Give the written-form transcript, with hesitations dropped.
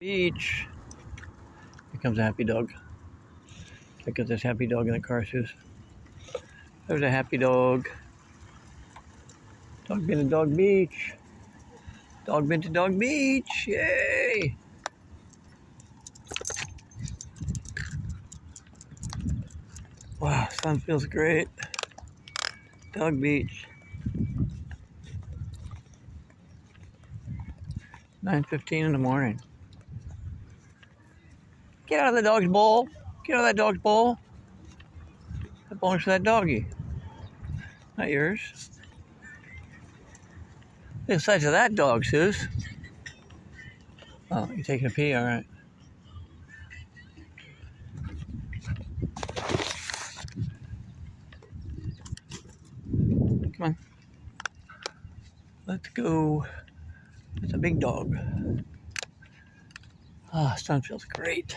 Beach. Here comes a happy dog. Check out this happy dog in the car, Suze. There's a happy dog. Dog been to Dog Beach. Dog been to Dog Beach. Yay! Wow, sun feels great. Dog Beach. 9:15 in the morning. Get out of the dog's bowl. Get out of that dog's bowl. That belongs to that doggy. Not yours. The size of that dog, Suze. Oh, you're taking a pee? All right. Come on. Let's go. It's a big dog. Ah, sun feels great.